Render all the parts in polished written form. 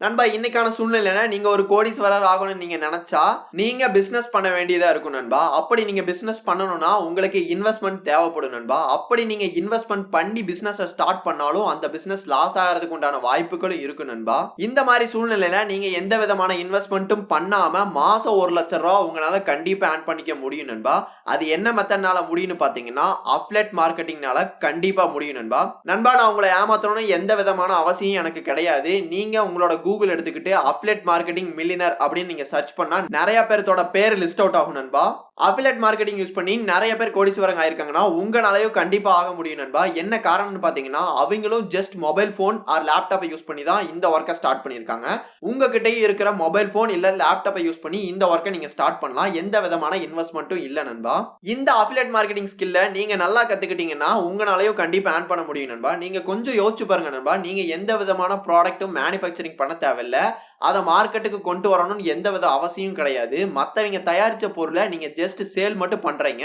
நண்பா இன்னைக்கான சூழ்நிலையில நீங்க ஒரு கோடீஸ்வரர் ஆகணும்னு நீங்க நினைச்சா நீங்க பிசினஸ் பண்ண வேண்டியதா இருக்கும் நண்பா. அப்படி நீங்க பிசினஸ் பண்ணணும்னா உங்களுக்கு இன்வெஸ்ட்மெண்ட் தேவைப்படும் நண்பா. அப்படி நீங்க இன்வெஸ்ட்மெண்ட் பண்ணி பிசினஸ் ஸ்டார்ட் பண்ணாலும் அந்த பிசினஸ் லாஸ் ஆகிறதுக்கு உண்டான வாய்ப்புகளும் இருக்கு நண்பா. இந்த மாதிரி சூழ்நிலையில நீங்க எந்த விதமான இன்வெஸ்ட்மெண்ட்டும் பண்ணாம மாசம் 1,00,000 ரூபாய் உங்களால கண்டிப்பா ஏர்ன் பண்ணிக்க முடியும் நண்பா. அது என்ன மெத்தட்னால முடியும்னு பாத்தீங்கன்னா அஃபிலியேட் மார்க்கெட்டிங்னால கண்டிப்பா முடியும் நண்பா. நண்பா நான் உங்களை ஏமாத்தணும்னு எந்த விதமான அவசியம் எனக்கு கிடையாது. நீங்க உங்களோட கூகுள் எடுத்துக்கிட்டு அஃபிலியேட் மார்க்கெட்டிங் மில்லியனர் அப்படின்னு நீங்க சர்ச் பண்ணா நிறைய பேரோட பேர் லிஸ்ட் அவுட் ஆகும் நண்பா. அஃபிலியேட் மார்க்கெட்டிங் யூஸ் பண்ணி நிறைய பேர் கோடீஸ்வரங்க ஆயிருக்காங்கன்னா உங்களாலையும் கண்டிப்பா ஆக முடியும் நண்பா. என்ன காரணம்னு பாத்தீங்கன்னா அவங்களும் ஜஸ்ட் மொபைல் போன் ஆர் லேப்டாப்பை யூஸ் பண்ணி தான் இந்த ஒர்க்கை ஸ்டார்ட் பண்ணிருக்காங்க. உங்ககிட்டயும் இருக்கிற மொபைல் போன் இல்ல லேப்டாப்பை யூஸ் பண்ணி இந்த ஒர்க்கை நீங்க ஸ்டார்ட் பண்ணலாம். எந்த விதமான இன்வெஸ்ட்மெண்ட்டும் இல்ல நண்பா. இந்த அஃபிலியேட் மார்க்கெட்டிங் ஸ்கில்ல நீங்க நல்லா கத்துக்கிட்டீங்கன்னா உங்களாலையும் கண்டிப்பா ஏர்ன் பண்ண முடியும் நண்பா. நீங்க கொஞ்சம் யோசிச்சு பாருங்க நண்பா. நீங்க எந்த விதமான ப்ராடக்ட்டும் மேனுஃபேக்சரிங் பண்ண தேவையில்ல. அதை மார்க்கெட்டுக்கு கொண்டு வரணும்னு எந்த வித அவசியம் கிடையாது. மற்றவங்க தயாரிச்ச பொருளை நீங்க ஜஸ்ட் சேல் மட்டும் பண்றீங்க.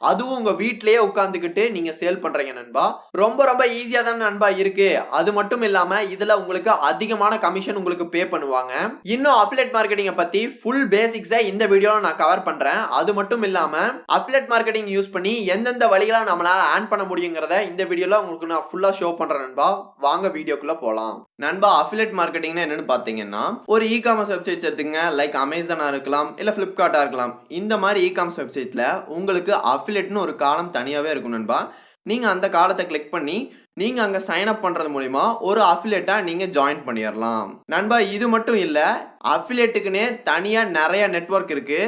அதுவும் உங்க வீட்லயே உட்கார்ந்துகிட்டு நீங்க சேல் பண்றீங்க நண்பா. ரொம்ப ரொம்ப ஈஸியா தான் நண்பா இருக்கு. அது மட்டும் இல்லாம இதுல உங்களுக்கு அதிகமான கமிஷன் உங்களுக்கு பே பண்ணுவாங்க. இன்னும் அஃபிலியேட் மார்க்கெட்டிங் பத்தி ஃபுல் பேசிக்ஸை இந்த வீடியோல நான் கவர் பண்றேன். அது மட்டும் இல்லாம அஃபிலியேட் மார்க்கெட்டிங் யூஸ் பண்ணி எந்தெந்த வழிகளா நம்மளால ஏர்ன் பண்ண முடியுங்கிறத இந்த வீடியோல உங்களுக்கு நான் ஃபுல்லா ஷோ பண்றேன் நண்பா. வாங்க வீடியோக்குள்ள போலாம். நண்பா அஃபிலியேட் மார்க்கெட்டிங்னா என்னன்னு பாத்தீங்கன்னா ஒரு இ-காமர்ஸ் வெப்சைட்ஸ் எடுத்துங்க. லைக் அமேசானா இருக்கலாம் இல்ல பிளிப்கார்ட்டா இருக்கலாம். இந்த மாதிரி இ-காமர்ஸ் வெப்சைட்ல உங்களுக்கு அஃபிலியேட்னு ஒரு காலம் தனியாவே இருக்கும் நண்பா. நீங்க அந்த காலத்தை கிளிக் பண்ணி நீங்க அங்க சைன் அப் பண்றது மூலமா ஒரு அஃபிலியேட்டா நீங்க ஜாயின் பண்ணிடலாம் நண்பா. இது மட்டும் இல்ல அஃபிலியேட்டுக்குன்னே தனியா நிறைய நெட்வொர்க் இருக்கு.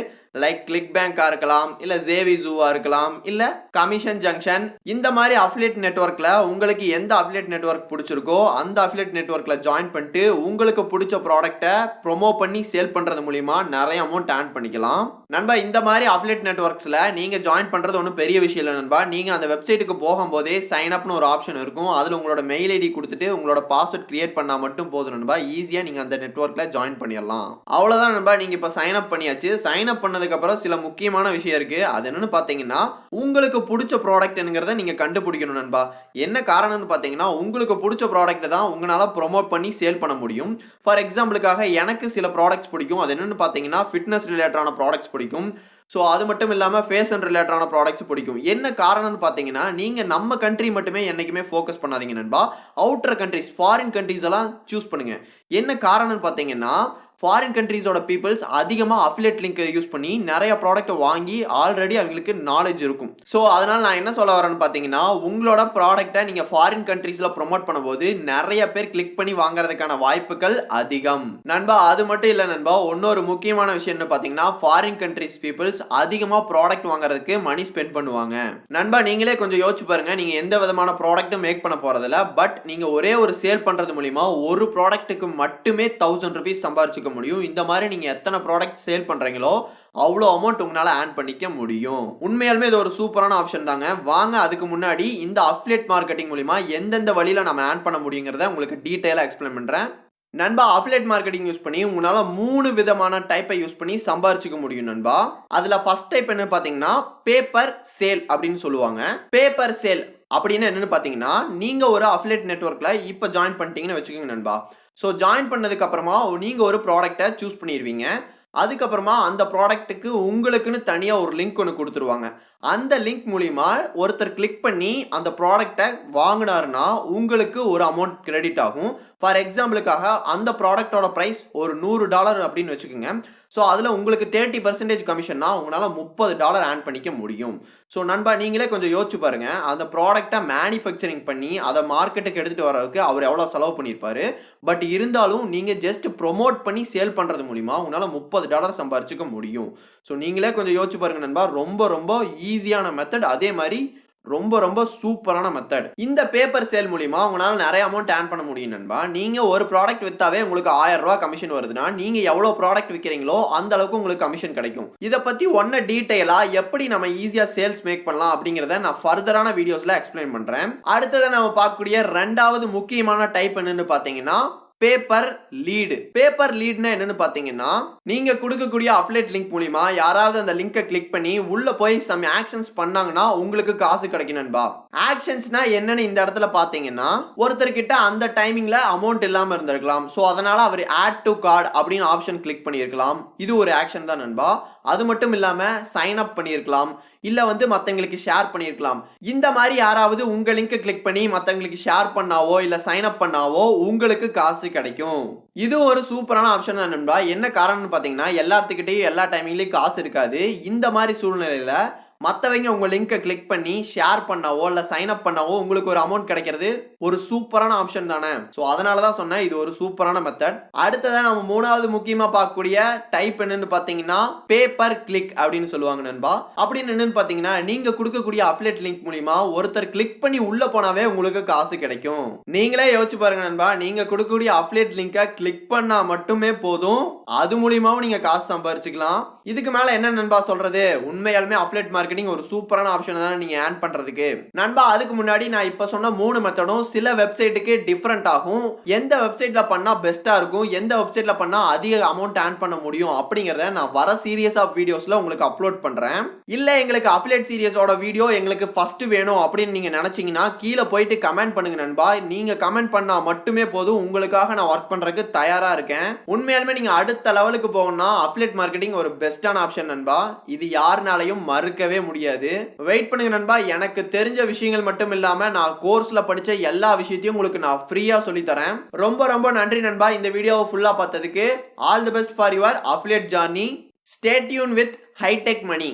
லைக் கிளிக் பேங்கா இருக்கலாம் இல்ல 𝐭𝐸𝐬𝐲 இருக்கலாம் இல்ல கமிஷன் ஜங்ஷன். இந்த மாதிரி அஃபிலியேட் நெட்வொர்க்ல உங்களுக்கு எந்த அஃபிலியேட் நெட்வொர்க் பிடிச்சிருக்கோ அந்த அஃபிலியேட் நெட்வொர்க்ல ஜாயின் பண்ணிட்டு உங்களுக்கு பிடிச்ச ப்ராடக்ட்டை ப்ரொமோ பண்ணி சேல் பண்றது மூலியமா நிறைய அமௌண்ட் ஏர்ன் பண்ணிக்கலாம் நண்பா. இந்த மாதிரி அஃபிலியேட் நெட்வொர்க்ஸ்ல நீங்க ஜாயின் பண்றது ஒன்றும் பெரிய விஷயம் இல்லை நண்பா. நீங்க அந்த வெப்சைட்டுக்கு போகும்போதே சைன் அப்னு ஒரு ஆப்ஷன் இருக்கும். அதுல உங்களோட மெயில் ஐடி கொடுத்துட்டு உங்களோட பாஸ்வேர்ட் கிரியேட் பண்ணா மட்டும் போதும் நண்பா. ஈஸியா நீங்க அந்த நெட்வொர்க்ல ஜாயின் பண்ணிடலாம். அவ்வளவுதான் நண்பா. நீங்க இப்ப சைன் அப் பண்ணியாச்சு. சைன் அப் பண்ணதுக்கு அப்புறம் சில முக்கியமான விஷயம் இருக்கு. அது என்னன்னு பாத்தீங்கன்னா உங்களுக்கு பிடிச்ச ப்ராடக்ட் என்னங்கிறத நீங்க கண்டுபிடிக்கணும் நண்பா. என்ன காரணம்னு பாத்தீங்கன்னா உங்களுக்கு பிடிச்ச ப்ராடக்ட் தான் உங்களால ப்ரொமோட் பண்ணி சேல் பண்ண முடியும். ஃபார் எக்ஸாம்பிளுக்காக எனக்கு சில ப்ராடக்ட்ஸ் பிடிக்கும். அது என்னன்னு பாத்தீங்கன்னா ஃபிட்னஸ் ரிலேட்டடான ப்ராடக்ட்ஸ் பிடிக்கும். ஸோ அது மட்டும் இல்லாமல் ஃபேஷன் ரிலேட்டடான ப்ராடக்ட்ஸ் பிடிக்கும். என்ன காரணம்னு பார்த்தீங்கன்னா நீங்கள் நம்ம கண்ட்ரி மட்டுமே என்றைக்குமே ஃபோக்கஸ் பண்ணாதீங்க நண்பா. அவுட்டர் கண்ட்ரிஸ் ஃபாரின் கண்ட்ரிஸ் எல்லாம் சூஸ் பண்ணுங்க. என்ன காரணம்னு பார்த்தீங்கன்னா ஃபாரின் கண்ட்ரீஸோட பீப்புள்ஸ் அதிகமாக அஃபிலியேட் லிங்க் யூஸ் பண்ணி நிறைய ப்ராடக்ட் வாங்கி ஆல்ரெடி அவங்களுக்கு நாலேஜ் இருக்கும். ஸோ அதனால் நான் என்ன சொல்ல வரேன்னு பார்த்தீங்கன்னா உங்களோட ப்ராடக்ட்டை நீங்கள் ஃபாரின் கண்ட்ரீஸில் ப்ரொமோட் பண்ணும்போது நிறைய பேர் கிளிக் பண்ணி வாங்குறதுக்கான வாய்ப்புகள் அதிகம் நண்பா. அது மட்டும் இல்லை நண்பா, இன்னொரு முக்கியமான விஷயம்னு பார்த்தீங்கன்னா ஃபாரின் கண்ட்ரீஸ் பீப்புள்ஸ் அதிகமாக ப்ராடக்ட் வாங்குறதுக்கு மணி ஸ்பெண்ட் பண்ணுவாங்க நண்பா. நீங்களே கொஞ்சம் யோசிச்சு பாருங்க. நீங்கள் எந்த விதமான ப்ராடக்ட்டும் மேக் பண்ண போகிறதில்ல. பட் நீங்கள் ஒரே ஒரு சேல் பண்ணுறது மூலிமா ஒரு ப்ராடக்ட்டுக்கு மட்டுமே 1000 rupees சம்பாதிச்சுக்க முடியும். இந்த மாதிரி நீங்க எத்தனை ப்ராடக்ட் சேல் பண்றீங்களோ அவ்வளோ அமௌண்ட் உங்களால ஏர்ன் பண்ணிக்க முடியும். உண்மையாலுமே இது ஒரு சூப்பரான ஆப்ஷன் தாங்க. வாங்க அதுக்கு முன்னாடி இந்த அஃபிலியேட் மார்க்கெட்டிங் மூலமா எந்தெந்த வழியில நம்ம ஏர்ன் பண்ண முடியுங்கிறத உங்களுக்கு டீடைலா எக்ஸ்பிளைன் பண்றேன் நண்பா. அஃபிலியேட் மார்க்கெட்டிங் யூஸ் பண்ணி உங்களால 3 விதமான டைப்பை யூஸ் பண்ணி சம்பாரிச்சுக்க முடியும் நண்பா. அதுல ஃபர்ஸ்ட் டைப் என்ன பாத்தீங்கன்னா பேப்பர் சேல் அப்படின்னு சொல்லுவாங்க. பேப்பர் சேல் அப்படின்னு என்னன்னு பாத்தீங்கன்னா நீங்க ஒரு அஃபிலியேட் நெட்வொர்க்ல இப்ப ஜாயின் பண்ணிட்டீங்கன்னு வச்சுக்கோங்க நண்பா. ஸோ ஜாயின் பண்ணதுக்கு அப்புறமா நீங்கள் ஒரு ப்ராடக்டை சூஸ் பண்ணிடுவீங்க. அதுக்கப்புறமா அந்த ப்ராடக்ட்டுக்கு உங்களுக்குன்னு தனியாக ஒரு லிங்க் ஒன்று கொடுத்துருவாங்க. அந்த லிங்க் மூலிமா ஒருத்தர் கிளிக் பண்ணி அந்த ப்ராடக்டை வாங்கினாருன்னா உங்களுக்கு ஒரு அமௌண்ட் கிரெடிட் ஆகும். ஃபார் எக்ஸாம்பிளுக்காக அந்த ப்ராடக்டோட ப்ரைஸ் ஒரு $100 அப்படின்னு வச்சுக்கோங்க. ஸோ அதில் உங்களுக்கு 30% கமிஷன்னா உங்களால் $30 ஏர்ன் பண்ணிக்க முடியும். ஸோ நண்பா நீங்களே கொஞ்சம் யோசிச்சு பாருங்க. அந்த ப்ராடக்டை மேனுஃபேக்சரிங் பண்ணி அதை மார்க்கெட்டுக்கு எடுத்துகிட்டு வரதுக்கு அவர் எவ்வளோ செலவு பண்ணியிருப்பாரு. பட் இருந்தாலும் நீங்கள் ஜஸ்ட் ப்ரொமோட் பண்ணி சேல் பண்ணுறது மூலிமா உங்களால் $30 சம்பாரிச்சுக்க முடியும். ஸோ நீங்களே கொஞ்சம் யோசிச்சு பாருங்க நண்பா. ரொம்ப ரொம்ப ஈஸியான மெத்தட், அதே மாதிரி ரொம்ப ரொம்ப சூப்பரான மெத்தட். இந்த பேப்பர் சேல் மூலியமா உங்களால நிறைய அமௌண்ட் ஏர்ன் பண்ண முடியும் நண்பா. நீங்க ஒரு ப்ராடக்ட் வித்தாவே உங்களுக்கு 1000 ரூபாய் கமிஷன் வருதுன்னா நீங்க எவ்வளவு ப்ராடக்ட் விற்கிறீங்களோ அந்த அளவுக்கு உங்களுக்கு கமிஷன் கிடைக்கும். இதை பத்தி ஒன்ன டீடைலா எப்படி நம்ம ஈஸியா சேல்ஸ் மேக் பண்ணலாம் அப்படிங்கறத நான் ஃபர்தரான வீடியோஸ்ல எக்ஸ்பிளைன் பண்றேன். அடுத்தது நம்ம பார்க்கக்கூடிய ரெண்டாவது முக்கியமான டைப் என்னன்னு பாத்தீங்கன்னா பேப்பர் லீடு. பேப்பர் லீட்னா என்னன்னு பாத்தீங்கன்னா, நீங்க கொடுக்கக்கூடிய அஃபிலியேட் லிங்க் மூலியமா யாராவது அந்த லிங்கை கிளிக் பண்ணி உள்ள போய் சம் ஆக்ஷன்ஸ் பண்ணாங்கன்னா உங்களுக்கு காசு கிடைக்கும் நண்பா. ஆக்ஷன்ஸ்னா என்னன்னு இந்த இடத்துல பாத்தீங்கன்னா, ஒருத்தர்கிட்ட அந்த டைமிங்ல அமௌண்ட் இல்லாம இருந்திருக்கலாம். சோ அதனால அவர் ஆட் டு கார்டு அப்படின்னு ஆப்ஷன் கிளிக் பண்ணியிருக்கலாம். இது ஒரு ஆக்ஷன் தான் நண்பா. அது மட்டும் இல்லாம சைன் அப் பண்ணியிருக்கலாம், இல்ல மத்தவங்களுக்கு ஷேர் பண்ணியிருக்கலாம். இந்த மாதிரி யாராவது உங்க லிங்கை கிளிக் பண்ணி மத்தவங்களுக்கு ஷேர் பண்ணாவோ இல்ல சைன் அப் பண்ணாவோ உங்களுக்கு காசு கிடைக்கும். இது ஒரு சூப்பரான ஆப்ஷன் தான் நண்பா. என்ன காரணம்னு பாத்தீங்கன்னா, எல்லாத்துக்கிட்டையும் எல்லா டைமிங்லயும் காசு இருக்காது. இந்த மாதிரி சூழ்நிலையில மற்றவங்க உங்க லிங்கை கிளிக் பண்ணி ஷேர் பண்ணாவோ இல்ல சைன் அப் பண்ணாவோ உங்களுக்கு ஒரு அமௌண்ட் கிடைக்கிறது ஒரு சூப்பரான ஆப்ஷன் தானே. ஸோ அதனால தான் சொன்னேன் இது ஒரு சூப்பரான மெத்தட். அடுத்ததான் நம்ம மூணாவது முக்கியமா பார்க்கக்கூடிய டைப் என்னன்னு பாத்தீங்கன்னா பேப்பர் கிளிக் அப்படின்னு சொல்லுவாங்க நண்பா. அப்படின்னு என்னன்னு பாத்தீங்கன்னா, நீங்க கொடுக்கக்கூடிய அஃபிலியேட் லிங்க் மூலியமா ஒருத்தர் கிளிக் பண்ணி உள்ள போனாவே உங்களுக்கு காசு கிடைக்கும். நீங்களே யோசிச்சு பாருங்க நண்பா, நீங்க கொடுக்கக்கூடிய அஃபிலியேட் லிங்கை கிளிக் பண்ணா மட்டுமே போதும், அது மூலியமாவும் நீங்க காசு சம்பாரிச்சுக்கலாம். இதுக்கு மேல என்ன நண்பா சொல்றது? உண்மையாலுமே அஃபிலியேட் மார்க்கெட்டிங் ஒரு சூப்பரான ஆப்ஷன் தானே நீங்க ஏர்ன் பண்றதுக்கு நண்பா. அதுக்கு முன்னாடி நான் இப்ப சொன்ன 3 மெத்தடும் சில வெப்சைட்டுக்கு டிஃபரெண்ட் ஆகும். எந்த வெப்சைட்ல பண்ணா பெஸ்டா இருக்கும், எந்த வெப்சைட்ல பண்ணா அதிக அமௌண்ட் ஏர்ன் பண்ண முடியும் அப்படிங்கறத நான் வர சீரியஸ் ஆஃப் வீடியோஸ்ல உங்களுக்கு அப்லோட் பண்றேன். இல்ல எங்களுக்கு அஃபிலியேட் சீரியஸோட வீடியோ எங்களுக்கு ஃபர்ஸ்ட் வேணும் அப்படின்னு நீங்க நினைச்சீங்கன்னா கீழே போயிட்டு கமெண்ட் பண்ணுங்க நண்பா. நீங்க கமெண்ட் பண்ணா மட்டுமே போதும், உங்களுக்காக நான் ஒர்க் பண்றதுக்கு தயாரா இருக்கேன். உண்மையாலுமே நீங்க அடுத்த லெவலுக்கு போகணும்னா அஃபிலியேட் மார்க்கெட்டிங் ஒரு பெஸ்டான ஆப்ஷன் நண்பா. இது யாருனாலையும் மறுக்கவே முடியாது. வெயிட் பண்ணுங்க நண்பா. எனக்கு தெரிஞ்ச விஷயங்கள் மட்டும் இல்லாம நான் கோர்ஸ்ல படிச்ச எல்லா விஷயத்தையும் உங்களுக்கு நான் ஃப்ரீயா சொல்லி தரேன். ரொம்ப ரொம்ப நன்றி நண்பா இந்த வீடியோவை ஃபுல்லா பார்த்ததுக்கு. All the best for your affiliate journey. Stay tuned with hitech money.